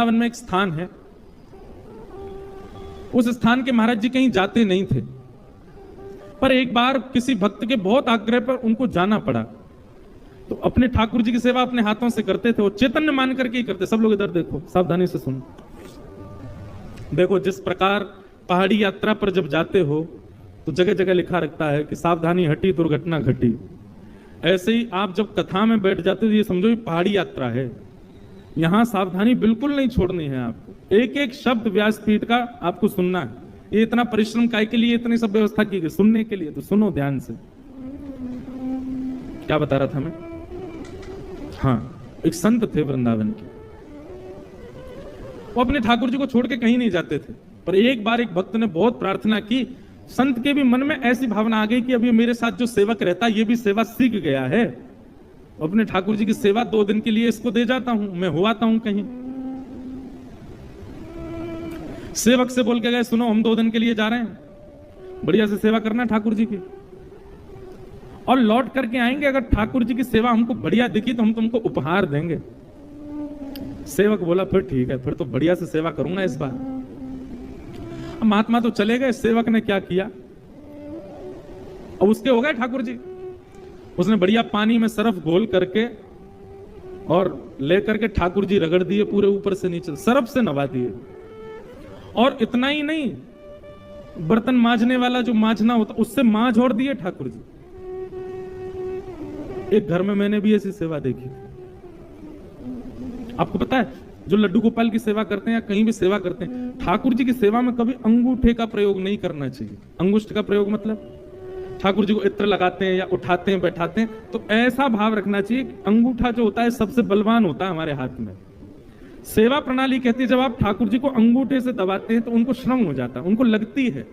वृंदावन में एक स्थान है, उस स्थान के महाराज जी कहीं जाते नहीं थे, पर एक बार किसी भक्त के बहुत आग्रह पर उनको जाना पड़ा। तो अपने ठाकुर जी की सेवा अपने हाथों से करते थे, वो चैतन्य मान करके ही करते। सब लोग इधर देखो, सावधानी से सुनो। देखो, जिस प्रकार पहाड़ी यात्रा पर जब जाते हो तो जगह जगह लिखा रखता है कि सावधानी हटी दुर्घटना घटी। ऐसे ही आप जब कथा में बैठ जाते हो, ये समझो ये पहाड़ी यात्रा है, यहां सावधानी बिल्कुल नहीं छोड़नी है आपको। एक एक शब्द व्यासपीठ का आपको सुनना है। ये इतना परिश्रम काय के लिए, इतनी सब व्यवस्था की गई सुनने के लिए, तो सुनो ध्यान से। क्या बता रहा था मैं? हाँ, एक संत थे वृंदावन के, वो अपने ठाकुर जी को छोड़ के कहीं नहीं जाते थे। पर एक बार एक भक्त ने बहुत प्रार्थना की, संत के भी मन में ऐसी भावना आ गई कि अभी मेरे साथ जो सेवक रहता है ये भी सेवा सीख गया है, अपने ठाकुर जी की सेवा 2 दिन के लिए इसको दे जाता हूं, मैं हो आता हूं कहीं। सेवक से बोल के गए, सुनो हम 2 दिन के लिए जा रहे हैं, बढ़िया से सेवा करना ठाकुर जी की, और लौट करके आएंगे, अगर ठाकुर जी की सेवा हमको बढ़िया दिखी तो हम तुमको उपहार देंगे। सेवक बोला फिर ठीक है, फिर तो बढ़िया से सेवा करूंगा इस बार। महात्मा तो चले गए। सेवक ने क्या किया, अब उसके हो गए ठाकुर जी, उसने बढ़िया पानी में सरफ घोल करके और लेकर के ठाकुर जी रगड़ दिए पूरे ऊपर से नीचे, सरफ से नवा दिए। और इतना ही नहीं, बर्तन मांजने वाला जो मांजना होता उससे मांझ और दिए ठाकुर जी। एक घर में मैंने भी ऐसी सेवा देखी। आपको पता है, जो लड्डू गोपाल की सेवा करते हैं या कहीं भी सेवा करते हैं, ठाकुर जी की सेवा में कभी अंगूठे का प्रयोग नहीं करना चाहिए। अंगुष्ठ का प्रयोग मतलब ठाकुर जी को इत्र लगाते हैं या उठाते हैं बैठाते हैं, तो ऐसा भाव रखना चाहिए कि अंगूठा जो होता है सबसे बलवान होता है हमारे हाथ में। सेवा प्रणाली कहती है जब आप ठाकुर जी को अंगूठे से दबाते हैं तो उनको श्रम हो जाता है, उनको लगती है।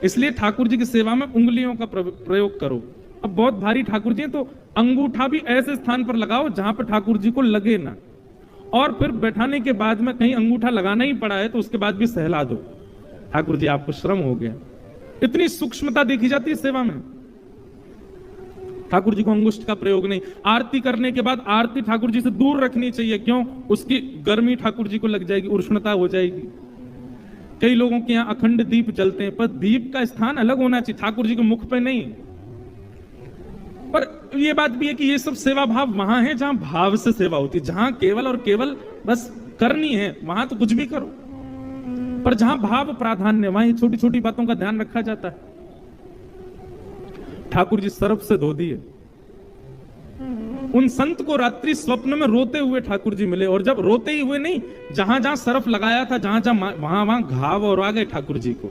इसलिए ठाकुर जी की सेवा में उंगलियों का प्रयोग करो। अब बहुत भारी ठाकुर जी हैं तो अंगूठा भी ऐसे स्थान पर लगाओ जहां पर ठाकुर जी को लगे ना, और फिर बैठाने के बाद में कहीं अंगूठा लगाना ही पड़ा है तो उसके बाद भी सहला दो, ठाकुर जी आपको श्रम हो गया। इतनी सूक्ष्मता देखी जाती है सेवा में। ठाकुर जी को अंगुष्ठ का प्रयोग नहीं। आरती करने के बाद आरती ठाकुर जी से दूर रखनी चाहिए। क्यों? उसकी गर्मी ठाकुर जी को लग जाएगी, उष्णता हो जाएगी। कई लोगों के यहाँ अखंड दीप जलते हैं, पर दीप का स्थान अलग होना चाहिए, ठाकुर जी के मुख पे नहीं। पर ये बात भी है कि ये सब सेवा भाव वहां है जहां भाव से सेवा होती है, जहां केवल और केवल बस करनी है, वहां तो कुछ भी करो। पर जहां भाव प्राधान्य, वहां छोटी छोटी बातों का ध्यान रखा जाता है। ठाकुर जी सरफ से धो दिए। उन संत को रात्रि स्वप्न में रोते हुए ठाकुर जी मिले, और जब रोते ही हुए नहीं, जहां जहां सरफ लगाया था, जहां जहां वहां वहां घाव और आ गए ठाकुर जी को।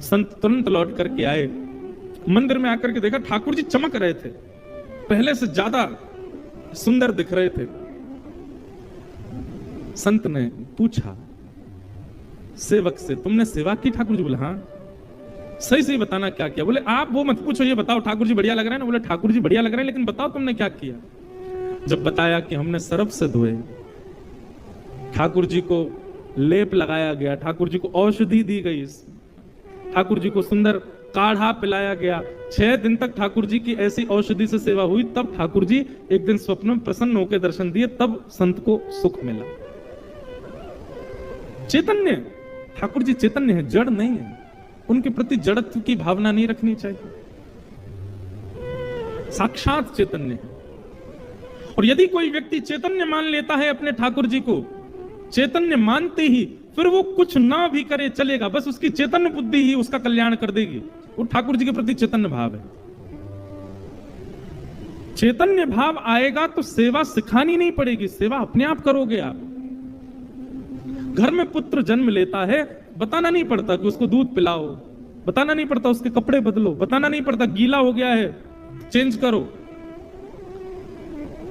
संत तुरंत लौट करके आए, मंदिर में आकर के देखा ठाकुर जी चमक रहे थे, पहले से ज्यादा सुंदर दिख रहे थे। संत ने पूछा सेवक से, तुमने सेवा की? ठाकुर जी बोले हाँ। सही सही बताना क्या किया। बोले आप वो मत पूछो, ये बताओ ठाकुर जी बढ़िया लग रहे हैं ना? बोले ठाकुर जी बढ़िया लग रहे हैं, लेकिन बताओ तुमने क्या किया। जब बताया कि हमने सरफ से धोए, ठाकुर जी को लेप लगाया गया, ठाकुर जी को औषधि दी गई, ठाकुर जी को सुंदर काढ़ा पिलाया गया, 6 दिन तक ठाकुर जी की ऐसी औषधि से सेवा हुई, तब ठाकुर जी एक दिन स्वप्न में प्रसन्न होकर दर्शन दिए, तब संत को सुख मिला। चैतन्य ठाकुर जी चैतन्य है, जड़ नहीं है। उनके प्रति जड़त्व की भावना नहीं रखनी चाहिए, साक्षात चैतन्य है। और यदि कोई व्यक्ति चैतन्य मान लेता है अपने ठाकुर जी को, चैतन्य मानते ही फिर वो कुछ ना भी करे चलेगा, बस उसकी चैतन्य बुद्धि ही उसका कल्याण कर देगी। वो ठाकुर जी के प्रति चैतन्य भाव है। चैतन्य भाव आएगा तो सेवा सिखानी नहीं पड़ेगी, सेवा अपने आप करोगे आप। घर में पुत्र जन्म लेता है, बताना नहीं पड़ता कि उसको दूध पिलाओ, बताना नहीं पड़ता उसके कपड़े बदलो, बताना नहीं पड़ता गीला हो गया है चेंज करो।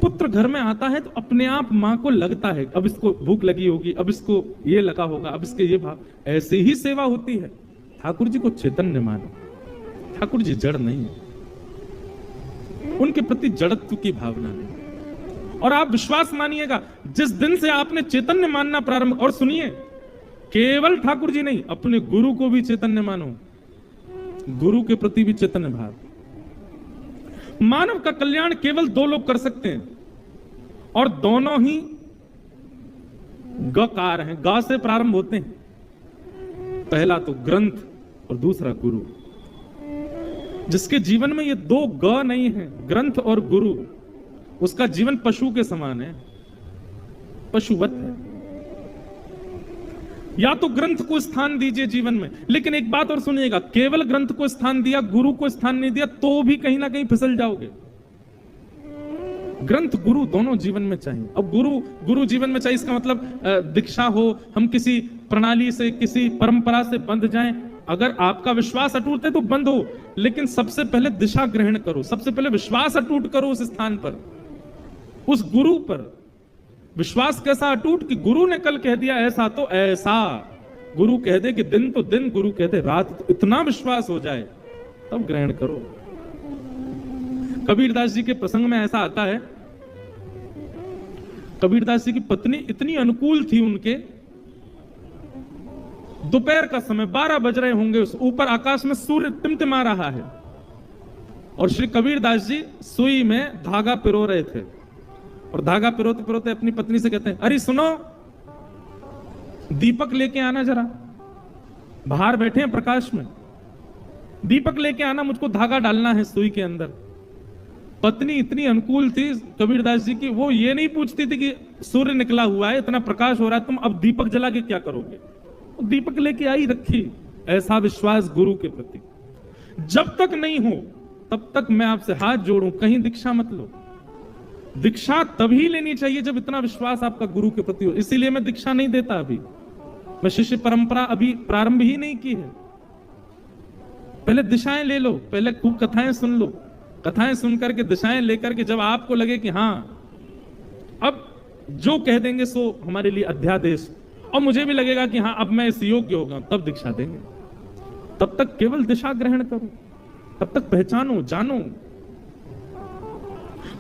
पुत्र घर में आता है तो अपने आप मां को लगता है अब इसको भूख लगी होगी, अब इसको ये लगा होगा, अब इसके ये भाव। ऐसे ही सेवा होती है। ठाकुर जी को चैतन्य मानो, ठाकुर जी जड़ नहीं है, उनके प्रति जड़त्व की भावना नहीं। और आप विश्वास मानिएगा, जिस दिन से आपने चैतन्य मानना प्रारंभ, और सुनिए केवल ठाकुर जी नहीं, अपने गुरु को भी चैतन्य मानो, गुरु के प्रति भी चैतन्य भाव। मानव का कल्याण केवल 2 लोग कर सकते हैं, और दोनों ही गकार हैं, गा से प्रारंभ होते हैं। पहला तो ग्रंथ और दूसरा गुरु। जिसके जीवन में ये दो ग नहीं है, ग्रंथ और गुरु, उसका जीवन पशु के समान है, पशुवत है। या तो ग्रंथ को स्थान दीजिए जीवन में, लेकिन एक बात और सुनिएगा, केवल ग्रंथ को स्थान दिया, गुरु को स्थान नहीं दिया, तो भी कहीं ना कहीं फिसल जाओगे। ग्रंथ गुरु दोनों जीवन में चाहिए। अब गुरु जीवन में चाहिए, इसका मतलब दीक्षा हो, हम किसी प्रणाली से, किसी परंपरा से बंध जाएं। अगर आपका विश्वास अटूट है तो बंद हो, लेकिन सबसे पहले दिशा ग्रहण करो, सबसे पहले विश्वास अटूट करो उस स्थान पर, उस गुरु पर। विश्वास कैसा अटूट कि गुरु ने कल कह दिया ऐसा तो ऐसा, गुरु कह दे कि दिन तो दिन, गुरु कह दे रात, तो इतना विश्वास हो जाए तब ग्रहण करो। कबीरदास जी के प्रसंग में ऐसा आता है, कबीरदास जी की पत्नी इतनी अनुकूल थी उनके, दोपहर का समय 12 बज रहे होंगे, उस ऊपर आकाश में सूर्य टिमटिमा रहा है और श्री कबीरदास जी सुई में धागा पिरो रहे थे, और धागा पिरोते पिरोते अपनी पत्नी से कहते हैं, अरे सुनो, दीपक लेके आना जरा, बाहर बैठे हैं प्रकाश में, दीपक लेके आना, मुझको धागा डालना है सुई के अंदर। पत्नी इतनी अनुकूल थी कबीरदास जी की, वो ये नहीं पूछती थी कि सूर्य निकला हुआ है, इतना प्रकाश हो रहा है, तुम अब दीपक जला के क्या करोगे, तो दीपक लेके आई रखी। ऐसा विश्वास गुरु के प्रति। जब तक नहीं हो तब तक मैं आपसे हाथ जोड़ूं, कहीं दीक्षा मत लो। दीक्षा तभी लेनी चाहिए जब इतना विश्वास आपका गुरु के प्रति हो। इसीलिए मैं दीक्षा नहीं देता, अभी मैं शिष्य परंपरा अभी प्रारंभ ही नहीं की है। पहले दिशाएं ले लो, पहले खूब कथाएं सुन लो, कथाएं सुनकर के दिशाएं लेकर के जब आपको लगे कि हाँ अब जो कह देंगे सो हमारे लिए अध्यादेश, और मुझे भी लगेगा कि हाँ अब मैं इस योग्य होगा, तब दीक्षा देंगे। तब तक केवल दिशा ग्रहण करो, तब तक पहचानो, जानो।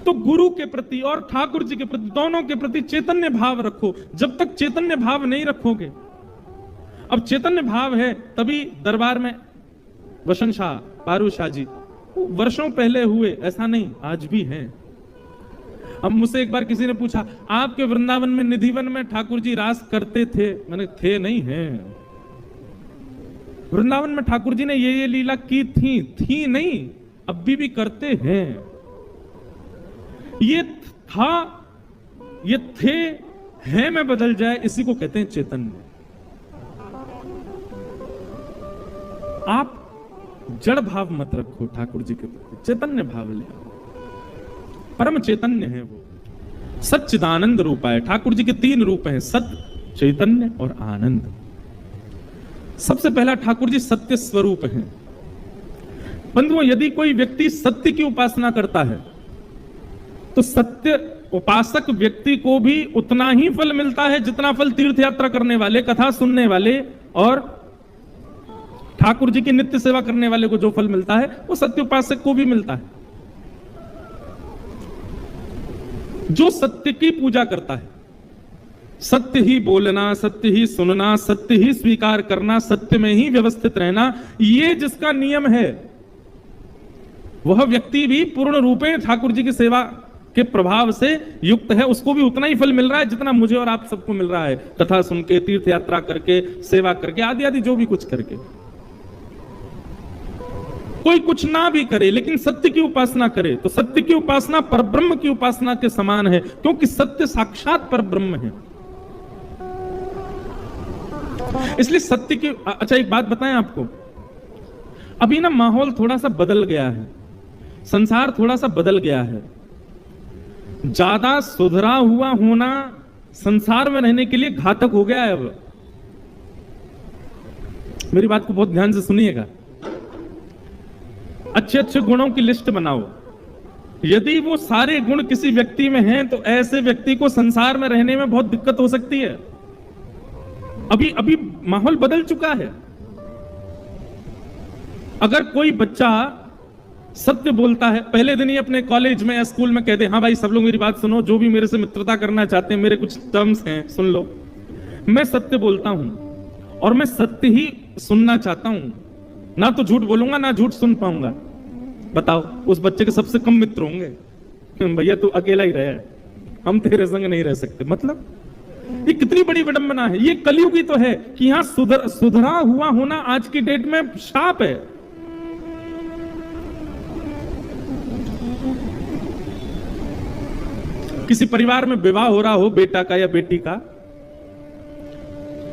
तो गुरु के प्रति और ठाकुर जी के प्रति, दोनों के प्रति चैतन्य भाव रखो। जब तक चैतन्य भाव नहीं रखोगे, अब चैतन्य भाव है तभी दरबार में वसंत शाह, पारू शाह जी वर्षों पहले हुए, ऐसा नहीं, आज भी हैं। अब मुझसे एक बार किसी ने पूछा, आपके वृंदावन में निधिवन में ठाकुर जी रास करते थे? मैंने थे नहीं हैं। वृंदावन में ठाकुर जी ने ये लीला की थी नहीं, अब भी करते हैं। ये था, ये थे, हैं में बदल जाए, इसी को कहते हैं चैतन्य। आप जड़ भाव मत रखो ठाकुर जी के प्रति, चैतन्य भाव ले। परम चैतन्य है वो, सच्चिदानंद रूप है। ठाकुर जी के 3 रूप हैं, सत्य, चैतन्य और आनंद। सबसे पहला ठाकुर जी सत्य स्वरूप हैं। बंधुओं, यदि कोई व्यक्ति सत्य की उपासना करता है तो सत्य उपासक व्यक्ति को भी उतना ही फल मिलता है जितना फल तीर्थ यात्रा करने वाले, कथा सुनने वाले और ठाकुर जी की नित्य सेवा करने वाले को जो फल मिलता है वो सत्य उपासक को भी मिलता है। जो सत्य की पूजा करता है, सत्य ही बोलना, सत्य ही सुनना, सत्य ही स्वीकार करना, सत्य में ही व्यवस्थित रहना, ये जिसका नियम है, वह व्यक्ति भी पूर्ण रूपे ठाकुर जी की सेवा के प्रभाव से युक्त है। उसको भी उतना ही फल मिल रहा है जितना मुझे और आप सबको मिल रहा है, कथा सुन के, तीर्थ यात्रा करके, सेवा करके, आदि आदि जो भी कुछ करके। कोई कुछ ना भी करे लेकिन सत्य की उपासना करे तो सत्य की उपासना परब्रह्म की उपासना के समान है, क्योंकि सत्य साक्षात परब्रह्म है। इसलिए सत्य की, अच्छा एक बात बताएं आपको, अभी ना माहौल थोड़ा सा बदल गया है, संसार थोड़ा सा बदल गया है। ज्यादा सुधरा हुआ होना संसार में रहने के लिए घातक हो गया है। अब मेरी बात को बहुत ध्यान से सुनिएगा। अच्छे अच्छे गुणों की लिस्ट बनाओ, यदि वो सारे गुण किसी व्यक्ति में हैं तो ऐसे व्यक्ति को संसार में रहने में बहुत दिक्कत हो सकती है। अभी माहौल बदल चुका है। अगर कोई बच्चा सत्य बोलता है, पहले दिन ही अपने कॉलेज में या स्कूल में कह दे, हाँ भाई सब लोग मेरी बात सुनो, जो भी मेरे से मित्रता करना चाहते हैं, मेरे कुछ टर्म्स हैं, सुन लो, मैं सत्य बोलता हूं और मैं सत्य ही सुनना चाहता हूं, ना तो झूठ बोलूंगा ना झूठ सुन पाऊंगा। बताओ, उस बच्चे के सबसे कम मित्र होंगे। भैया तू अकेला ही रहे, हम तेरे संग नहीं रह सकते। मतलब ये कितनी बड़ी विडंबना है। ये कलयुग ही तो है कि यहां सुधरा हुआ होना आज की डेट में शाप है। किसी परिवार में विवाह हो रहा हो बेटा का या बेटी का,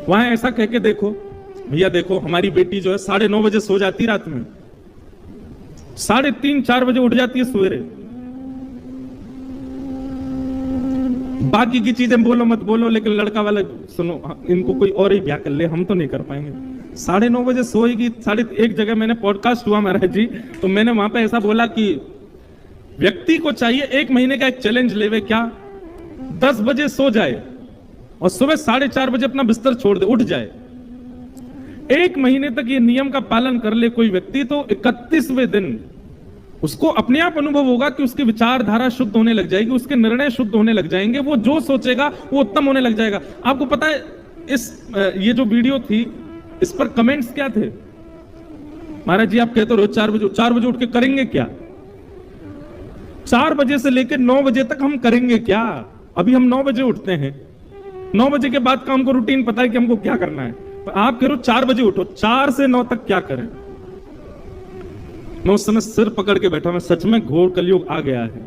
वहां ऐसा कह के देखो, भैया देखो हमारी बेटी जो है 9:30 बजे सो जाती रात में, 3:30-4 बजे उठ जाती है सवेरे। बाकी की चीजें बोलो मत बोलो, लेकिन लड़का वाला सुनो, इनको कोई और ही ब्याह कर ले, हम तो नहीं कर पाएंगे। 9:30 बजे सोएगी। एक जगह मैंने पॉडकास्ट हुआ महाराज जी, तो मैंने वहां पे ऐसा बोला कि व्यक्ति को चाहिए 1 महीने का एक चैलेंज लेवे, क्या 10 बजे सो जाए और सुबह 4:30 बजे अपना बिस्तर छोड़ दे, उठ जाए। 1 महीने तक ये नियम का पालन कर ले कोई व्यक्ति, तो 31वें दिन उसको अपने आप अनुभव होगा कि उसकी विचारधारा शुद्ध होने लग जाएगी, उसके निर्णय शुद्ध होने लग जाएंगे, वो जो सोचेगा वो उत्तम होने लग जाएगा। आपको पता है ये जो वीडियो थी इस पर कमेंट्स क्या थे? महाराज जी आप कहते हो रोज 4 बजे उठ के करेंगे क्या? 4 बजे से लेकर 9 बजे तक हम करेंगे क्या? अभी हम 9 बजे उठते हैं, 9 बजे के बाद का हमको रूटीन पता है कि हमको क्या करना है। आप कह रहे हो 4 बजे उठो, 4 से 9 तक क्या करें? मैं उस समय सिर पकड़ के बैठा, मैं सच में घोर कलयुग आ गया है।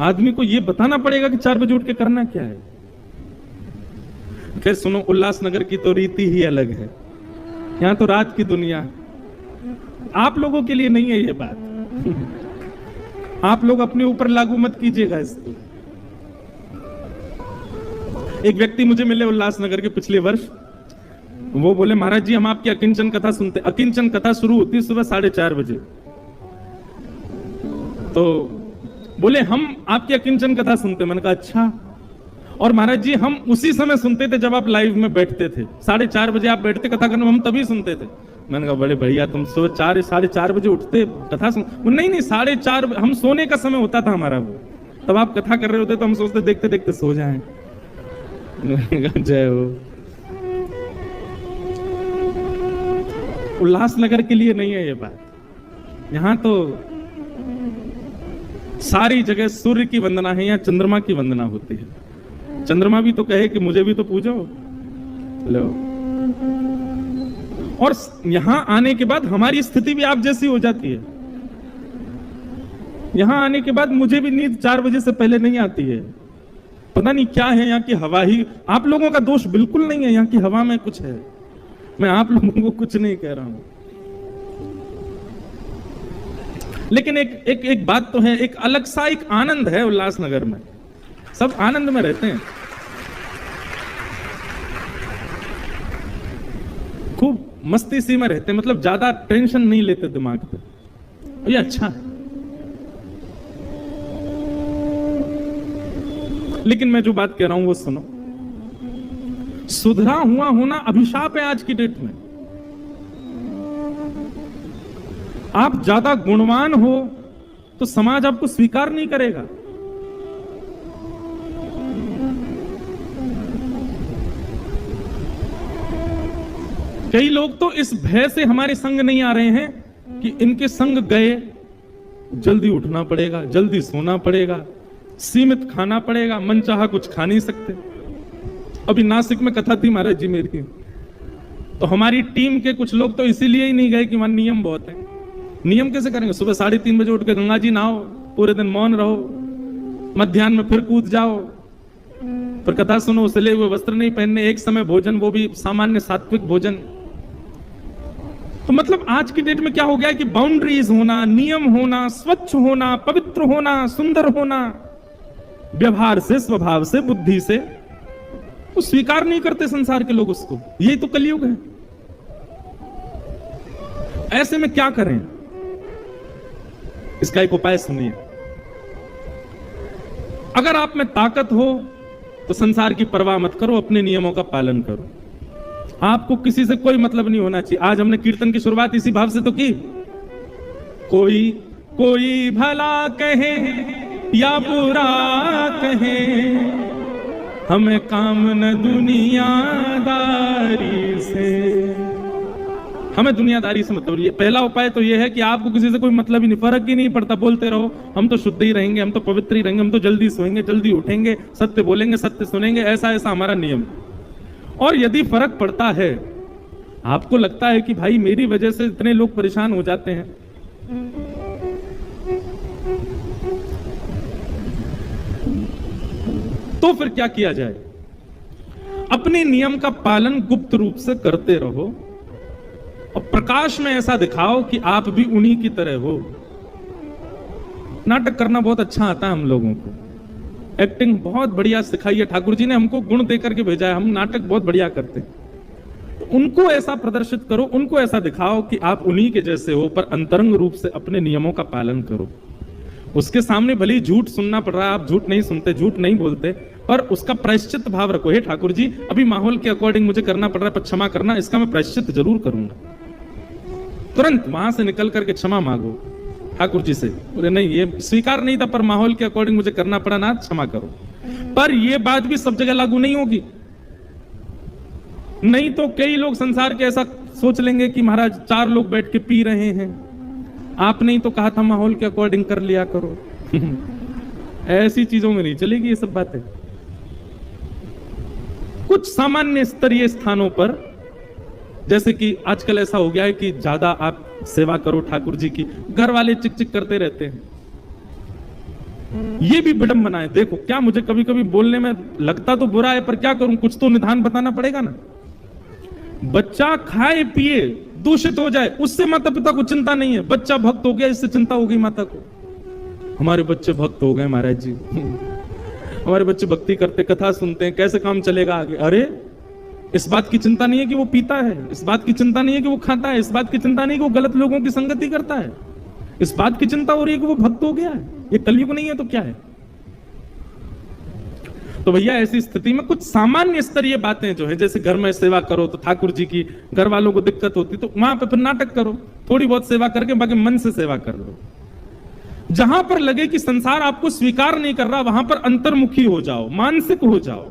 आदमी को यह बताना पड़ेगा कि 4 बजे उठ के करना क्या है। खैर सुनो, उल्लासनगर की तो रीति ही अलग है, यहां तो रात की दुनिया। आप लोगों के लिए नहीं है ये बात। आप लोग अपने ऊपर लागू मत कीजिएगा इसको। एक व्यक्ति मुझे मिले उल्लासनगर के पिछले वर्ष, वो बोले महाराज जी हम आपकी अकिंचन कथा सुनते। अकिंचन कथा शुरू होती है सुबह 4:30 बजे, तो बोले हम आपकी अकिंचन कथा सुनते। मैंने कहा अच्छा। और महाराज जी हम उसी समय सुनते थे जब आप लाइव में बैठते थे, 4:30 बजे आप बैठते कथा करने, हम तभी सुनते थे। मैंने कहा बड़े भैया तुम सुबह 4:30 बजे उठते कथा सुन? नहीं 4:30 हम सोने का समय होता था हमारा, वो तब आप कथा कर रहे होते तो हम सोचते देखते देखते सो जाएं। जय हो। उल्लासनगर के लिए नहीं है ये बात। यहां तो सारी जगह सूर्य की वंदना है, या चंद्रमा की वंदना होती है। चंद्रमा भी तो कहे कि मुझे भी तो पूजो। लो। और यहां आने के बाद हमारी स्थिति भी आप जैसी हो जाती है। यहां आने के बाद मुझे भी नींद 4 बजे से पहले नहीं आती है। पता नहीं क्या है यहाँ की हवा ही। आप लोगों का दोष बिल्कुल नहीं है, यहाँ की हवा में कुछ है। मैं आप लोगों को कुछ नहीं कह रहा हूं, लेकिन एक बात तो है, एक अलग सा एक आनंद है उल्लासनगर में। सब आनंद में रहते हैं, खूब मस्ती सी में रहते हैं, मतलब ज्यादा टेंशन नहीं लेते दिमाग पे। ये अच्छा है। लेकिन मैं जो बात कह रहा हूं वो सुनो। सुधरा हुआ होना अभिशाप है आज की डेट में। आप ज्यादा गुणवान हो तो समाज आपको स्वीकार नहीं करेगा। कई लोग तो इस भय से हमारे संग नहीं आ रहे हैं कि इनके संग गए जल्दी उठना पड़ेगा, जल्दी सोना पड़ेगा, सीमित खाना पड़ेगा, मनचाहा कुछ खा नहीं सकते। अभी नासिक में कथा थी महाराज जी मेरी, तो हमारी टीम के कुछ लोग तो इसीलिए ही नहीं गए कि वहां नियम बहुत है। नियम कैसे करेंगे? सुबह 3:30 बजे उठ के गंगा जी नहाओ, पूरे दिन मौन रहो, मध्याह्न में फिर कूद जाओ, फिर कथा सुनो, सिले हुए वस्त्र नहीं पहनने, एक समय भोजन, वो भी सामान्य सात्विक भोजन। तो मतलब आज की डेट में क्या हो गया कि बाउंड्रीज होना, नियम होना, स्वच्छ होना, पवित्र होना, सुंदर होना, व्यवहार से, स्वभाव से, बुद्धि से, वो स्वीकार नहीं करते संसार के लोग उसको। यही तो कलयुग है। ऐसे में क्या करें? इसका एक उपाय सुनिए। अगर आप में ताकत हो तो संसार की परवाह मत करो, अपने नियमों का पालन करो। आपको किसी से कोई मतलब नहीं होना चाहिए। आज हमने कीर्तन की शुरुआत इसी भाव से तो की। कोई कोई भला कहे या बुरा कहे, हमें काम न दुनियादारी से, हमें दुनियादारी से मतलब ये पहला उपाय तो ये है कि आपको किसी से कोई मतलब ही नहीं, फर्क ही नहीं पड़ता, बोलते रहो, हम तो शुद्ध ही रहेंगे, हम तो पवित्र ही रहेंगे, हम तो जल्दी सोएंगे, जल्दी उठेंगे, सत्य बोलेंगे, सत्य सुनेंगे, ऐसा ऐसा हमारा नियम। और यदि फर्क पड़ता है, आपको लगता है कि भाई मेरी वजह से इतने लोग परेशान हो जाते हैं, तो फिर क्या किया जाए? अपने नियम का पालन गुप्त रूप से करते रहो और प्रकाश में ऐसा दिखाओ कि आप भी उन्हीं की तरह हो। नाटक करना बहुत अच्छा आता है हम लोगों को, एक्टिंग बहुत बढ़िया सिखाई है, ठाकुर जी ने हमको गुण देकर के भेजा है, हम नाटक बहुत बढ़िया करते हैं। तो उनको ऐसा प्रदर्शित करो, उनको ऐसा दिखाओ कि आप उन्हीं के जैसे हो, पर अंतरंग रूप से अपने नियमों का पालन करो। उसके सामने भले ही झूठ सुनना पड़ रहा है, आप झूठ नहीं सुनते, झूठ नहीं बोलते, पर उसका प्रायश्चित भाव रखो। हे ठाकुर जी, अभी माहौल के अकॉर्डिंग मुझे करना पड़ रहा है, पर क्षमा करना, इसका मैं प्रायश्चित जरूर करूंगा। तुरंत वहां से निकल करके क्षमा मांगो ठाकुर जी से, बोले नहीं ये स्वीकार नहीं था, पर माहौल के अकॉर्डिंग मुझे करना पड़ा ना, क्षमा करो। पर ये बात भी सब जगह लागू नहीं होगी, नहीं तो कई लोग संसार के ऐसा सोच लेंगे कि महाराज 4 लोग बैठ के पी रहे हैं, आपने ही तो कहा था माहौल के अकॉर्डिंग कर लिया करो। ऐसी चीजों में नहीं चलेगी ये सब बातें। कुछ सामान्य स्तरीय स्थानों पर, जैसे कि आजकल ऐसा हो गया है कि ज्यादा आप सेवा करो ठाकुर जी की, घर वाले चिक चिक करते रहते हैं, ये भी विडंबना है। देखो क्या, मुझे कभी कभी बोलने में लगता तो बुरा है, पर क्या करूं, कुछ तो निदान बताना पड़ेगा ना। बच्चा खाए पिए दूषित हो जाए, उससे माता पिता को चिंता नहीं है, बच्चा भक्त हो गया, इससे चिंता हो गई माता को, हमारे बच्चे भक्त हो गए महाराज जी, हमारे बच्चे भक्ति करते, कथा सुनते हैं, कैसे काम चलेगा आगे। अरे इस बात की चिंता नहीं है कि वो पीता है, इस बात की चिंता नहीं है कि वो खाता है, इस बात की चिंता नहीं है कि वो गलत लोगों की संगति करता है, इस बात की चिंता हो रही है कि वो भक्त हो गया है। ये कलयुग नहीं है तो क्या है? तो भैया ऐसी स्थिति में कुछ सामान्य स्तरीय बातें जो है, जैसे घर में सेवा करो तो ठाकुर जी की, घर वालों को दिक्कत होती तो वहां पे फिर नाटक करो, थोड़ी बहुत सेवा करके बाकी मन से सेवा कर लो। जहां पर लगे कि संसार आपको स्वीकार नहीं कर रहा, वहां पर अंतर्मुखी हो जाओ, मानसिक हो जाओ।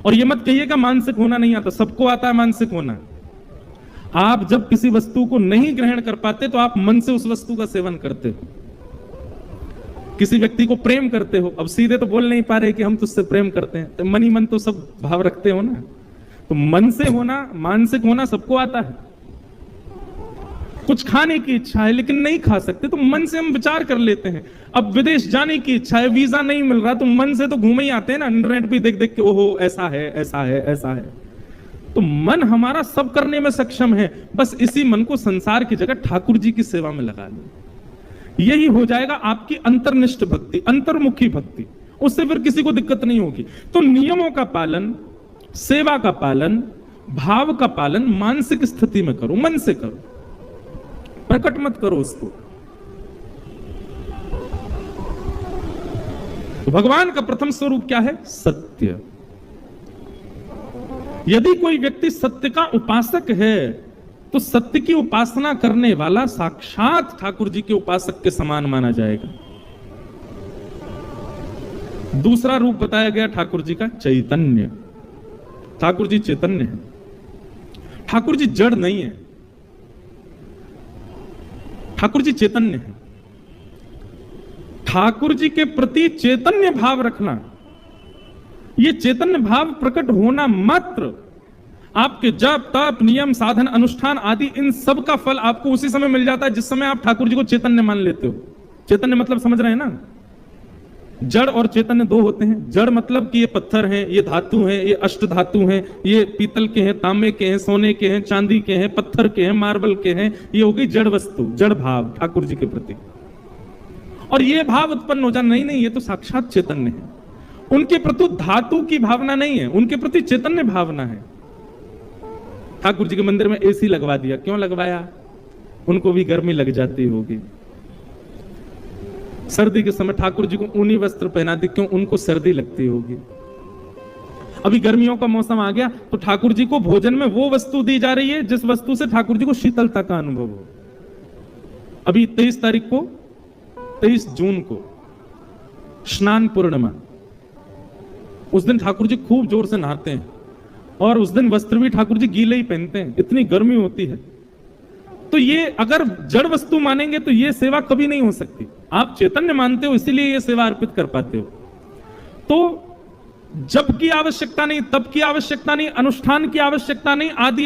और ये मत कहिएगा मानसिक होना नहीं आता, सबको आता है मानसिक होना। आप जब किसी वस्तु को नहीं ग्रहण कर पाते तो आप मन से उस वस्तु का सेवन करते हो। किसी व्यक्ति को प्रेम करते हो, अब सीधे तो बोल नहीं पा रहे कि हम तुझसे प्रेम करते हैं, तो मन ही मन तो सब भाव रखते हो ना। तो मन से होना, मानसिक होना सबको आता है। कुछ खाने की इच्छा है लेकिन नहीं खा सकते, तो मन से हम विचार कर लेते हैं। अब विदेश जाने की इच्छा है, वीजा नहीं मिल रहा, तो मन से तो घूमे ही आते हैं ना, इंटरनेट पे देख देख के, ओहो ऐसा है ऐसा है ऐसा है। तो मन हमारा सब करने में सक्षम है, बस इसी मन को संसार की जगह ठाकुर जी की सेवा में लगा लो, यही हो जाएगा आपकी अंतर्निष्ठ भक्ति, अंतर्मुखी भक्ति। उससे फिर किसी को दिक्कत नहीं होगी। तो नियमों का पालन, सेवा का पालन, भाव का पालन मानसिक स्थिति में करो, मन से करो, प्रकट मत करो उसको। तो भगवान का प्रथम स्वरूप क्या है? सत्य। यदि कोई व्यक्ति सत्य का उपासक है तो सत्य की उपासना करने वाला साक्षात ठाकुर जी के उपासक के समान माना जाएगा। दूसरा रूप बताया गया ठाकुर जी का, चैतन्य। ठाकुर जी चैतन्य है, ठाकुर जी जड़ नहीं है, ठाकुर जी चैतन्य है। ठाकुर जी के प्रति चैतन्य भाव रखना, यह चैतन्य भाव प्रकट होना मात्र आपके जप तप नियम साधन अनुष्ठान आदि इन सब का फल आपको उसी समय मिल जाता है जिस समय आप ठाकुर जी को चैतन्य मान लेते हो। चैतन्य मतलब समझ रहे हैं ना? जड़ और चैतन्य दो होते हैं। जड़ मतलब कि ये पत्थर हैं, ये धातु हैं, ये अष्ट धातु हैं, ये पीतल के हैं, तांबे के हैं, सोने के हैं, चांदी के हैं, पत्थर के हैं, मार्बल के हैं, ये हो गई जड़ वस्तु, जड़ भाव ठाकुर जी के प्रति। और ये भाव उत्पन्न हो जाना, नहीं ये तो साक्षात चैतन्य है। उनके प्रति धातु की भावना नहीं है, उनके प्रति चैतन्य भावना है। ठाकुर जी के मंदिर में एसी लगवा दिया, क्यों लगवाया? उनको भी गर्मी लग जाती होगी। सर्दी के समय ठाकुर जी को ऊनी वस्त्र पहना दी, क्यों? उनको सर्दी लगती होगी। अभी गर्मियों का मौसम आ गया तो ठाकुर जी को भोजन में वो वस्तु दी जा रही है जिस वस्तु से ठाकुर जी को शीतलता का अनुभव हो। अभी 23 तारीख को, 23 जून को स्नान पूर्णिमा, उस दिन ठाकुर जी खूब जोर से नहाते हैं और उस दिन वस्त्र भी ठाकुर जी गीले ही पहनते हैं, इतनी गर्मी होती है। तो ये अगर जड़ वस्तु मानेंगे तो ये सेवा कभी नहीं हो सकती। आप चैतन्य मानते हो इसीलिए ये सेवा अर्पित कर पाते हो। तो जब की आवश्यकता नहीं, तब की आवश्यकता नहीं, अनुष्ठान की आवश्यकता नहीं, आदि